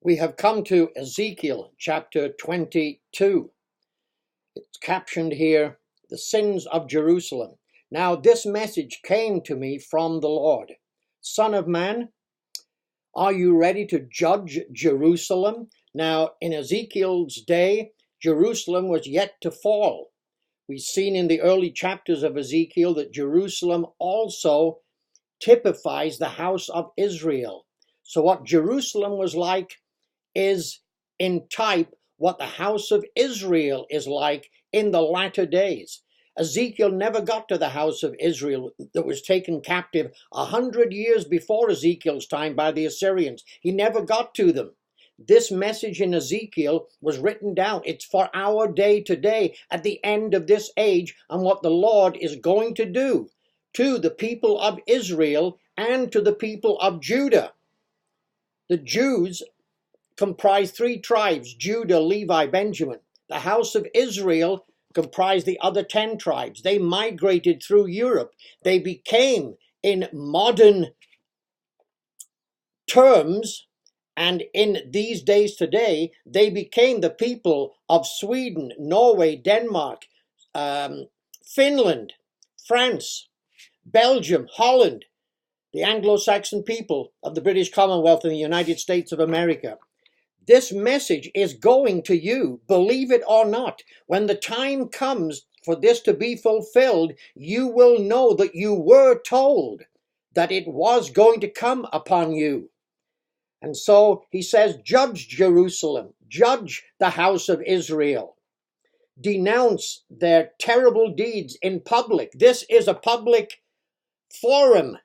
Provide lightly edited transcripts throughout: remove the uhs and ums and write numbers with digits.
We have come to Ezekiel chapter 22. It's captioned here, the sins of Jerusalem. Now this message came to me from the Lord. Son of man, are you ready to judge Jerusalem? Now in Ezekiel's day, Jerusalem was yet to fall. We've seen in the early chapters of Ezekiel that Jerusalem also typifies the house of Israel. So what Jerusalem was like is in type what the house of Israel is like in the latter days. Ezekiel never got to the house of Israel that was taken captive 100 years before Ezekiel's time by the Assyrians. He never got to them. This message in Ezekiel was written down. It's for our day today at the end of this age and what the Lord is going to do to the people of Israel and to the people of Judah. The Jews comprised 3 tribes, Judah, Levi, Benjamin. The house of Israel comprised the other 10 tribes. They migrated through Europe. They became, in modern terms, and in these days today, they became the people of Sweden, Norway, Denmark, Finland, France, Belgium, Holland, the Anglo-Saxon people of the British Commonwealth and the United States of America. This message is going to you, believe it or not. When the time comes for this to be fulfilled, you will know that you were told that it was going to come upon you. And so he says, judge Jerusalem, judge the house of Israel. Denounce their terrible deeds in public. This is a public forum.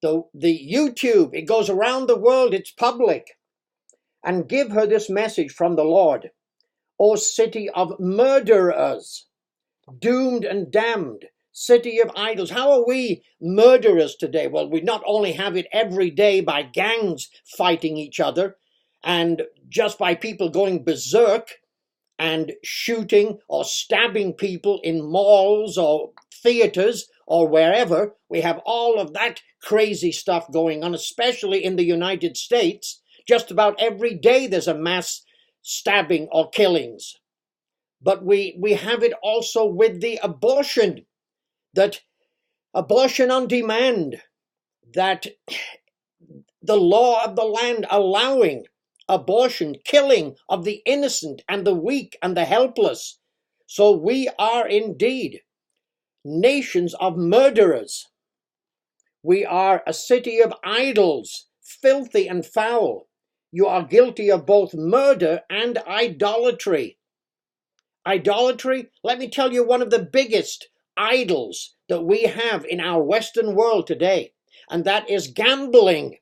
The YouTube, it goes around the world, it's public. And give her this message from the Lord. O city of murderers, doomed and damned, city of idols. How are we murderers today? Well, we not only have it every day by gangs fighting each other and just by people going berserk and shooting or stabbing people in malls or theaters or wherever. We have all of that crazy stuff going on, especially in the United States. Just about every day there's a mass stabbing or killings. But we have it also with the abortion, that abortion on demand, that the law of the land allowing abortion, killing of the innocent and the weak and the helpless. So we are indeed nations of murderers. We are a city of idols, filthy and foul. You are guilty of both murder and idolatry. Idolatry, let me tell you, one of the biggest idols that we have in our Western world today, and that is gambling.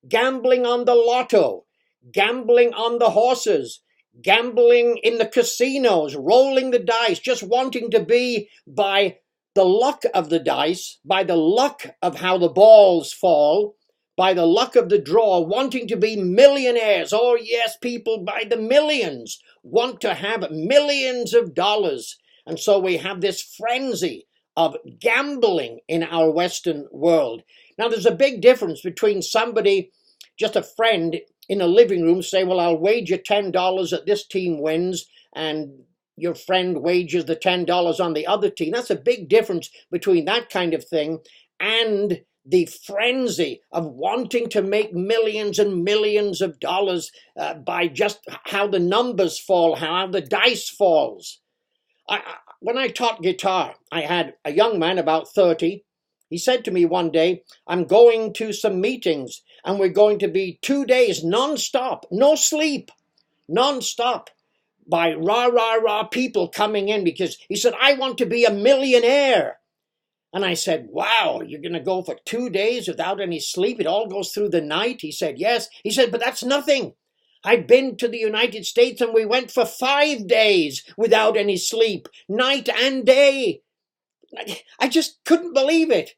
Gambling on the lotto, gambling on the horses, gambling in the casinos, rolling the dice, just wanting to be by the luck of the dice, by the luck of how the balls fall, by the luck of the draw, wanting to be millionaires. Oh yes, people by the millions want to have millions of dollars. And so we have this frenzy of gambling in our Western world. Now there's a big difference between somebody, just a friend in a living room, say, well, I'll wager $10 that this team wins, and your friend wagers the $10 on the other team. That's a big difference between that kind of thing and the frenzy of wanting to make millions and millions of dollars by just how the numbers fall, how the dice falls. When I taught guitar, I had a young man about 30. He said to me one day, I'm going to some meetings and we're going to be 2 days non-stop, no sleep, non-stop, by rah people coming in, because he said, I want to be a millionaire. And I said, wow, you're going to go for 2 days without any sleep? It all goes through the night? He said, yes. He said, but that's nothing. I've been to the United States and we went for 5 days without any sleep, night and day. I just couldn't believe it.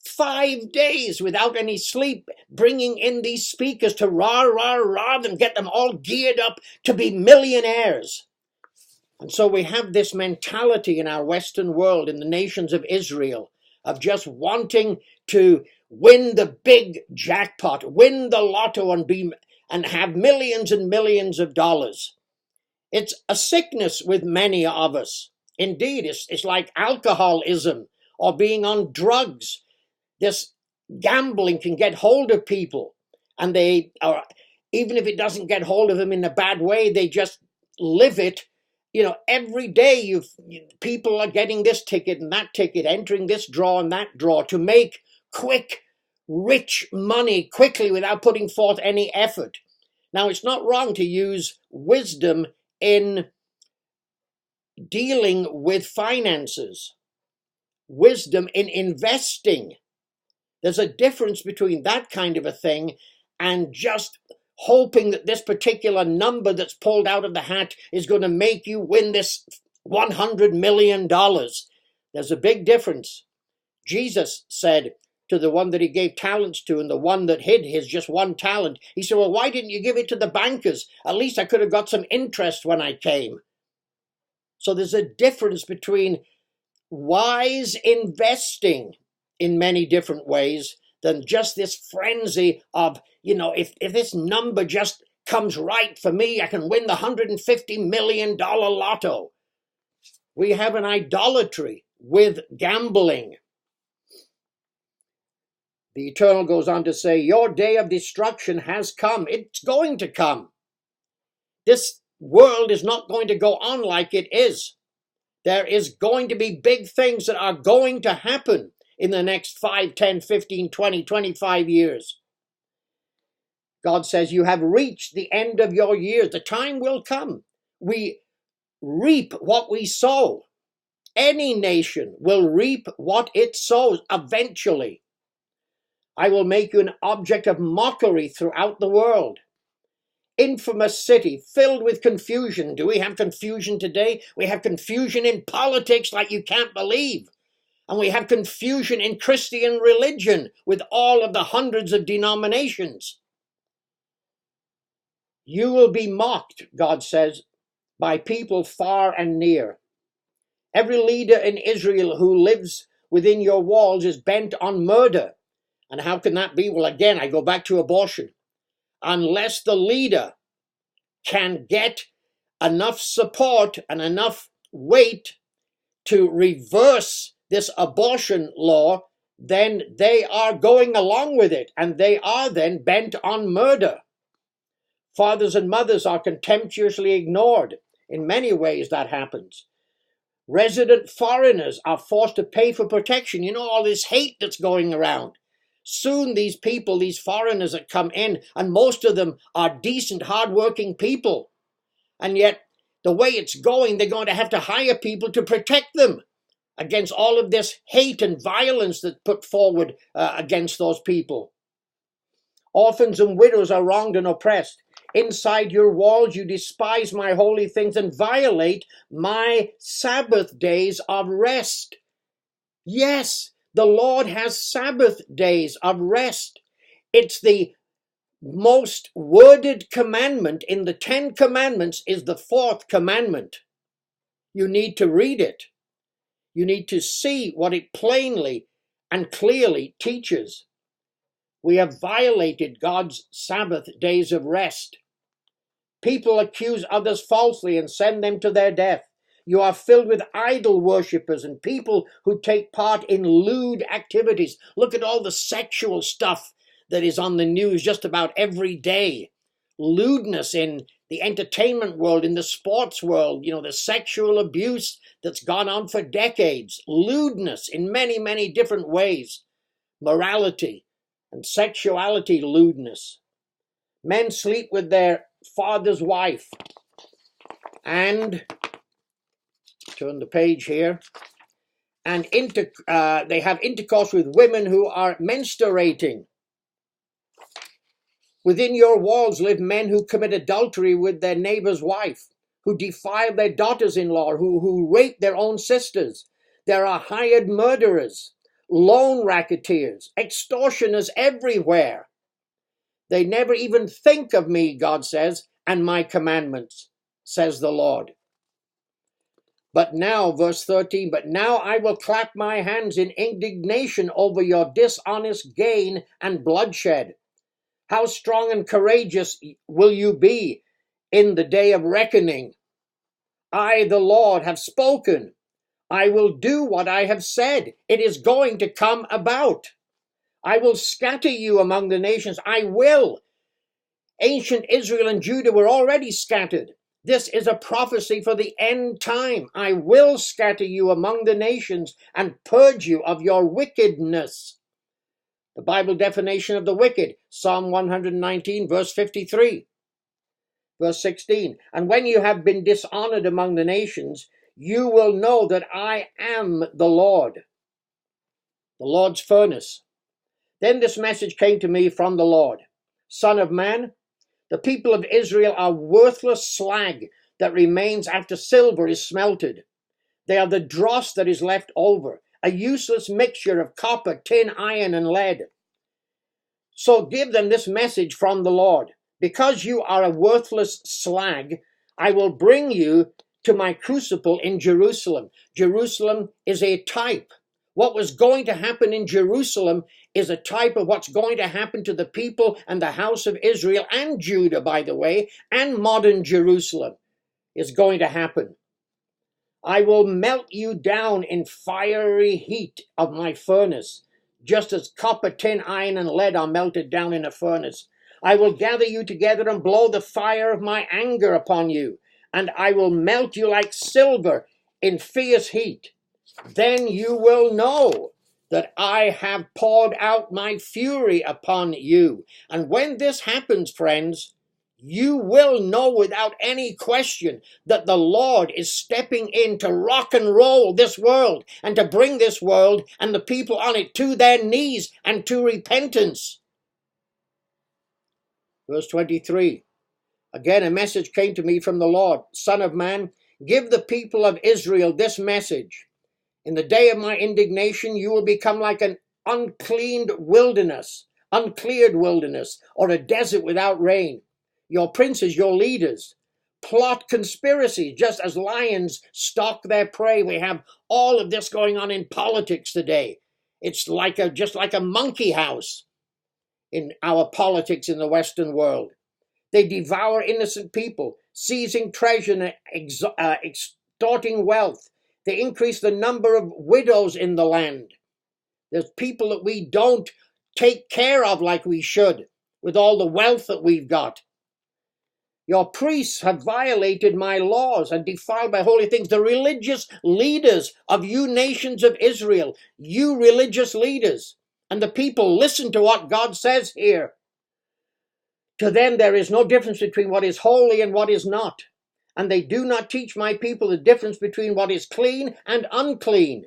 5 days without any sleep, bringing in these speakers to rah them, get them all geared up to be millionaires. And so we have this mentality in our Western world, in the nations of Israel, of just wanting to win the big jackpot, win the lotto and be and have millions and millions of dollars. It's a sickness with many of us. Indeed, it's like alcoholism or being on drugs. This gambling can get hold of people, and they are, even if it doesn't get hold of them in a bad way, they just live it. Every day people are getting this ticket and that ticket, entering this draw and that draw to make quick, rich money quickly without putting forth any effort. Now, it's not wrong to use wisdom in dealing with finances, wisdom in investing. There's a difference between that kind of a thing and just hoping that this particular number that's pulled out of the hat is going to make you win this $100 million. There's a big difference. Jesus said to the one that he gave talents to and the one that hid his just one talent, he said, well, why didn't you give it to the bankers? At least I could have got some interest when I came. So there's a difference between wise investing in many different ways than just this frenzy of, if this number just comes right for me, I can win the $150 million lotto. We have an idolatry with gambling. The Eternal goes on to say, your day of destruction has come. It's going to come. This world is not going to go on like it is. There is going to be big things that are going to happen in the next 5, 10, 15, 20, 25 years. God says, you have reached the end of your years. The time will come. We reap what we sow. Any nation will reap what it sows eventually. I will make you an object of mockery throughout the world. Infamous city filled with confusion. Do we have confusion today? We have confusion in politics like you can't believe. And we have confusion in Christian religion with all of the hundreds of denominations. You will be mocked, God says, by people far and near. Every leader in Israel who lives within your walls is bent on murder. And how can that be? Well, again, I go back to abortion. Unless the leader can get enough support and enough weight to reverse this abortion law, then they are going along with it, and they are then bent on murder. Fathers and mothers are contemptuously ignored. In many ways that happens. Resident foreigners are forced to pay for protection. All this hate that's going around. Soon these people, these foreigners that come in, and most of them are decent, hardworking people. And yet, the way it's going, they're going to have to hire people to protect them against all of this hate and violence that's put forward against those people. Orphans and widows are wronged and oppressed. Inside your walls you despise my holy things and violate my Sabbath days of rest. Yes, the Lord has Sabbath days of rest. It's the most worded commandment in the 10 commandments is the 4th commandment. You need to read it. You need to see what it plainly and clearly teaches. We have violated God's Sabbath days of rest. People accuse others falsely and send them to their death. You are filled with idol worshippers and people who take part in lewd activities. Look at all the sexual stuff that is on the news just about every day. Lewdness in the entertainment world, in the sports world, the sexual abuse that's gone on for decades. Lewdness in many, many different ways. Morality and sexuality lewdness. Men sleep with their father's wife. And, turn the page here, and they have intercourse with women who are menstruating. Within your walls live men who commit adultery with their neighbor's wife, who defile their daughters-in-law, who rape their own sisters. There are hired murderers, loan racketeers, extortioners everywhere. They never even think of me, God says, and my commandments, says the Lord. But now, verse 13, but now I will clap my hands in indignation over your dishonest gain and bloodshed. How strong and courageous will you be in the day of reckoning? I, the Lord, have spoken. I will do what I have said. It is going to come about. I will scatter you among the nations. I will. Ancient Israel and Judah were already scattered. This is a prophecy for the end time. I will scatter you among the nations and purge you of your wickedness. The Bible definition of the wicked, Psalm 119, verse 53. Verse 16, and when you have been dishonored among the nations, you will know that I am the Lord Lord's furnace. Then this message came to me from the Lord. Son of man, the people of Israel are worthless slag that remains after silver is smelted. They are the dross that is left over, a useless mixture of copper, tin, iron, and lead. So give them this message from the Lord. Because you are a worthless slag, I will bring you to my crucible in Jerusalem. Jerusalem is a type. What was going to happen in Jerusalem is a type of what's going to happen to the people and the house of Israel and Judah, by the way, and modern Jerusalem is going to happen. I will melt you down in fiery heat of my furnace, just as copper, tin, iron, and lead are melted down in a furnace. I will gather you together and blow the fire of my anger upon you, and I will melt you like silver in fierce heat. Then you will know that I have poured out my fury upon you. And when this happens, friends, you will know without any question that the Lord is stepping in to rock and roll this world and to bring this world and the people on it to their knees and to repentance. Verse 23, again a message came to me from the Lord. Son of man, give the people of Israel this message. In the day of my indignation, you will become like an uncleared wilderness, or a desert without rain. Your princes, your leaders, plot conspiracy just as lions stalk their prey. We have all of this going on in politics today. It's just like a monkey house in our politics in the Western world. They devour innocent people, seizing treasure and extorting wealth. They increase the number of widows in the land. There's people that we don't take care of like we should with all the wealth that we've got. Your priests have violated my laws and defiled my holy things. The religious leaders of you nations of Israel, you religious leaders, and the people, listen to what God says here. To them there is no difference between what is holy and what is not. And they do not teach my people the difference between what is clean and unclean.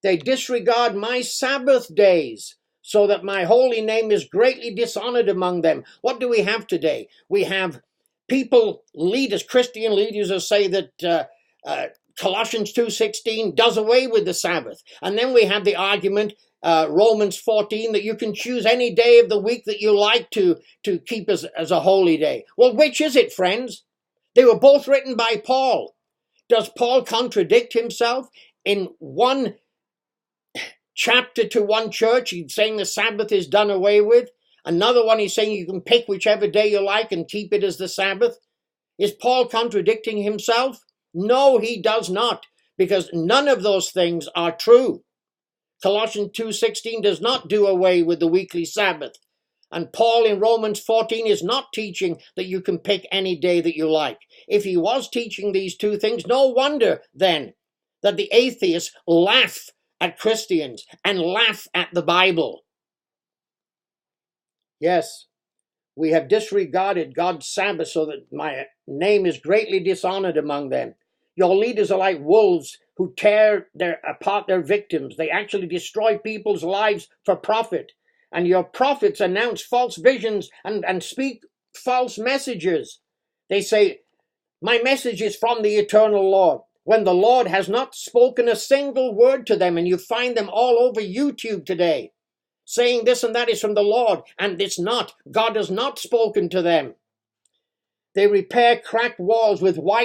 They disregard my Sabbath days, so that my holy name is greatly dishonored among them. What do we have today? We have people, leaders, Christian leaders who say that Colossians 2:16 does away with the Sabbath. And then we have the argument, Romans 14, that you can choose any day of the week that you like to keep as a holy day. Well, which is it, friends? They were both written by Paul. Does Paul contradict himself? In one chapter to one church, he's saying the Sabbath is done away with. Another one, he's saying you can pick whichever day you like and keep it as the Sabbath. Is Paul contradicting himself? No, he does not, because none of those things are true. Colossians 2:16 does not do away with the weekly Sabbath. And Paul in Romans 14 is not teaching that you can pick any day that you like. If he was teaching these two things, no wonder then that the atheists laugh at Christians and laugh at the Bible. Yes, we have disregarded God's Sabbath so that my name is greatly dishonored among them. Your leaders are like wolves who tear apart their victims. They actually destroy people's lives for profit. And your prophets announce false visions and speak false messages. They say, my message is from the eternal Lord, when the Lord has not spoken a single word to them, and you find them all over YouTube today, saying this and that is from the Lord, and it's not. God has not spoken to them. They repair cracked walls with white